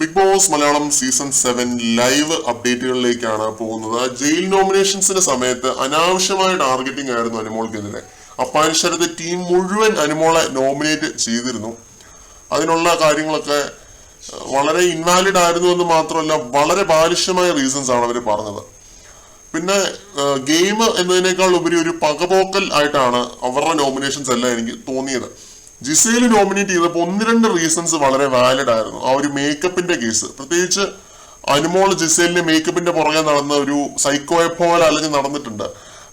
Big Boss Malayalam season 7 live അപ്ഡേറ്റുകളിലേക്കാണ് പോകുന്നത്. Jail നോമിനേഷൻസിന്റെ സമയത്ത് അനാവശ്യമായ ടാർഗറ്റിംഗ് ആയിരുന്നു അനുമോൾക്കെതിരെ. അപ്പാനിശരത്തെ ടീം മുഴുവൻ അനുമോളെ നോമിനേറ്റ് ചെയ്തിരുന്നു. അതിനുള്ള കാര്യങ്ങളൊക്കെ വളരെ ഇൻവാലിഡ് ആയിരുന്നു എന്ന് മാത്രമല്ല, വളരെ ബാലിഷ്യമായ റീസൺസ് ആണ് അവർ പറഞ്ഞത്. പിന്നെ ഗെയിം എന്നതിനേക്കാൾ ഉപരി ഒരു പകപോക്കൽ ആയിട്ടാണ് അവരുടെ നോമിനേഷൻസ് എല്ലാം എനിക്ക് തോന്നിയത്. ജിസേൽ നോമിനേറ്റ് ചെയ്തപ്പോൾ 1-2 റീസൺസ് വളരെ വാലിഡ് ആയിരുന്നു. ആ ഒരു മേക്കപ്പിന്റെ കേസ്, പ്രത്യേകിച്ച് അനുമോൾ ജിസേലിന്റെ മേക്കപ്പിന്റെ പുറകെ നടന്ന ഒരു സൈക്കോയെ പോലെ അല്ലെങ്കിൽ നടന്നിട്ടുണ്ട്.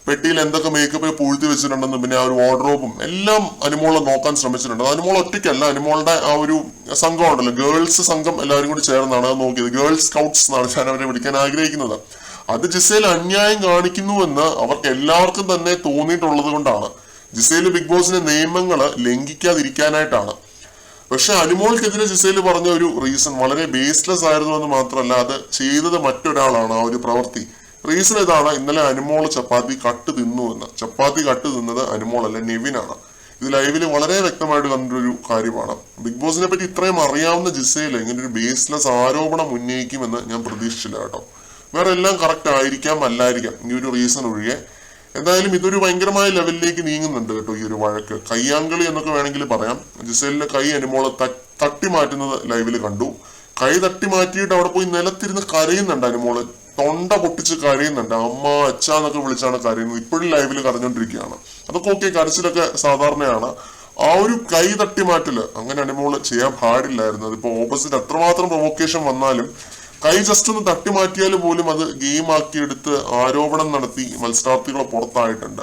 പെട്ടിയിൽ എന്തൊക്കെ മേക്കപ്പ് പൂഴ്ത്തി വെച്ചിട്ടുണ്ടെന്നും പിന്നെ ആ ഒരു വാർഡ്രോബും എല്ലാം അനുമോളെ നോക്കാൻ ശ്രമിച്ചിട്ടുണ്ട്. അനുമോൾ ഒറ്റയ്ക്കല്ല, അനുമോളുടെ ആ ഒരു സംഘം ഉണ്ടല്ലോ, ഗേൾസ് സംഘം എല്ലാവരും കൂടി ചേർന്നാണ് അത് നോക്കിയത്. ഗേൾസ് സ്കൗട്ട്സ് എന്നാണ് ഞാൻ അവരെ വിളിക്കാൻ ആഗ്രഹിക്കുന്നത്. അത് ജിസേൽ അന്യായം കാണിക്കുന്നുവെന്ന് അവർക്ക് എല്ലാവർക്കും തന്നെ തോന്നിയിട്ടുള്ളത് കൊണ്ടാണ്. ജിസേൽ ബിഗ് ബോസിന്റെ നിയമങ്ങൾ ലംഘിക്കാതിരിക്കാനായിട്ടാണ്. പക്ഷെ അനുമോൾക്കെതിരെ ജിസേൽ പറഞ്ഞ ഒരു റീസൺ വളരെ ബേസ്ലെസ് ആയിരുന്നു എന്ന് മാത്രമല്ല, അത് ചെയ്തത് മറ്റൊരാളാണ്. ആ ഒരു പ്രവൃത്തി റീസൺ ഇതാണ്: ഇന്നലെ അനുമോൾ ചപ്പാത്തി കട്ട് തിന്നു എന്ന്. ചപ്പാത്തി കട്ട് തിന്നത് അനുമോളല്ല, നെവിനാണ്. ഇത് ലൈവില് വളരെ വ്യക്തമായിട്ട് കണ്ടൊരു കാര്യമാണ്. ബിഗ് ബോസിനെ പറ്റി ഇത്രയും അറിയാവുന്ന ജിസേൽ ഇങ്ങനെ ഒരു ബേസ്ലെസ് ആരോപണം ഉന്നയിക്കുമെന്ന് ഞാൻ പ്രതീക്ഷിച്ചില്ല കേട്ടോ. വേറെ എല്ലാം കറക്റ്റ് ആയിരിക്കാം, അല്ലായിരിക്കാം, ഈ ഒരു റീസൺ ഒഴികെ. എന്തായാലും ഇതൊരു ഭയങ്കരമായ ലെവലിലേക്ക് നീങ്ങുന്നുണ്ട് കേട്ടോ ഈ ഒരു വഴക്ക്. കയ്യാങ്കളി എന്നൊക്കെ വേണമെങ്കിൽ പറയാം. ജിസേലിന്റെ കൈ അനുമോളെ തട്ടി മാറ്റുന്നത് ലൈവില് കണ്ടു. കൈ തട്ടി മാറ്റിയിട്ട് അവിടെ പോയി നിലത്തിരുന്ന് കരയുന്നുണ്ട് അനുമോള്. തൊണ്ട പൊട്ടിച്ച് കരയുന്നുണ്ട്. അമ്മ അച്ഛ എന്നൊക്കെ വിളിച്ചാണ് കരയുന്നത്. ഇപ്പോഴും ലൈവില് കരഞ്ഞോണ്ടിരിക്കുകയാണ്. അതൊക്കെ ഓക്കെ, കരച്ചിലൊക്കെ സാധാരണയാണ്. ആ ഒരു കൈ തട്ടി മാറ്റല് അങ്ങനെ അനുമോള് ചെയ്യാൻ പാടില്ലായിരുന്നു. അതിപ്പോ ഓപ്പോസിറ്റ് എത്രമാത്രം പ്രൊവോക്കേഷൻ വന്നാലും കൈ ജസ്റ്റ് ഒന്ന് തട്ടി മാറ്റിയാൽ പോലും അത് ഗെയിം ആക്കിയെടുത്ത് ആരോപണം നടത്തി മത്സരാർത്ഥികളെ പുറത്തായിട്ടുണ്ട്.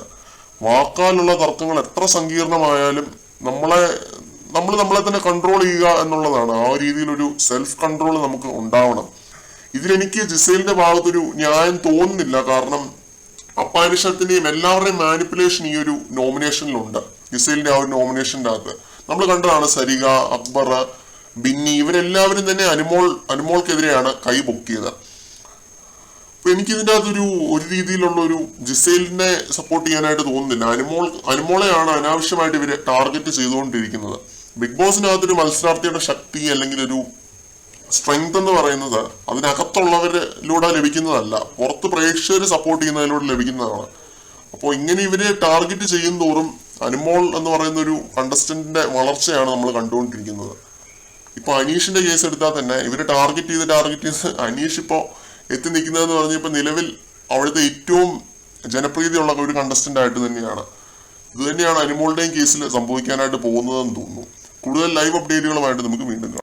വാക്കാലുള്ള തർക്കങ്ങൾ എത്ര സങ്കീർണമായാലും നമ്മളെ തന്നെ കൺട്രോൾ ചെയ്യുക എന്നുള്ളതാണ്. ആ രീതിയിലൊരു സെൽഫ് കൺട്രോൾ നമുക്ക് ഉണ്ടാവണം. ഇതിലെനിക്ക് ജിസേലിന്റെ ഭാഗത്തൊരു ന്യായം തോന്നുന്നില്ല. കാരണം അപ്പാനിഷത്തിന്റെയും എല്ലാവരുടെയും മാനിപ്പുലേഷൻ ഈ ഒരു നോമിനേഷനിലുണ്ട്. ജിസേലിന്റെ ആ ഒരു നോമിനേഷന്റെ അകത്ത് നമ്മൾ കണ്ടതാണ്. സരിക, അക്ബർ, ബിന്നി ഇവരെല്ലാവരും തന്നെ അനുമോൾക്കെതിരെയാണ് കൈ പൊക്കിയത്. അപ്പൊ എനിക്കിതിൻ്റെ അകത്തൊരു രീതിയിലുള്ള ഒരു ജിസേലിനെ സപ്പോർട്ട് ചെയ്യാനായിട്ട് തോന്നുന്നില്ല. അനുമോളെയാണ് അനാവശ്യമായിട്ട് ഇവര് ടാർഗറ്റ് ചെയ്തുകൊണ്ടിരിക്കുന്നത്. ബിഗ് ബോസിനകത്തൊരു മത്സരാർത്ഥിയുടെ ശക്തി അല്ലെങ്കിൽ ഒരു സ്ട്രെങ്ത് എന്ന് പറയുന്നത് അതിനകത്തുള്ളവരിലൂടെ ലഭിക്കുന്നതല്ല, പുറത്ത് പ്രേക്ഷകർ സപ്പോർട്ട് ചെയ്യുന്നതിലൂടെ ലഭിക്കുന്നതാണ്. അപ്പോൾ ഇങ്ങനെ ഇവരെ ടാർഗറ്റ് ചെയ്യും തോറും അനുമോൾ എന്ന് പറയുന്ന ഒരു കണ്ടസ്റ്റന്റിന്റെ വളർച്ചയാണ് നമ്മൾ കണ്ടുകൊണ്ടിരിക്കുന്നത്. ഇപ്പൊ അനീഷിന്റെ കേസ് എടുത്താൽ തന്നെ ഇവര് ടാർഗറ്റ് ചെയ്ത് അനീഷ് ഇപ്പോ എത്തി നിൽക്കുന്നതെന്ന് പറഞ്ഞപ്പോൾ നിലവിൽ അവിടുത്തെ ഏറ്റവും ജനപ്രീതിയുള്ള ഒരു കണ്ടസ്റ്റന്റ് ആയിട്ട് തന്നെയാണ്. ഇത് തന്നെയാണ് അനുമോളുടെയും കേസിൽ സംഭവിക്കാനായിട്ട് പോകുന്നതെന്ന് തോന്നുന്നു. കൂടുതൽ ലൈവ് അപ്ഡേറ്റുകളുമായിട്ട് നമുക്ക് വീണ്ടും കാണാം.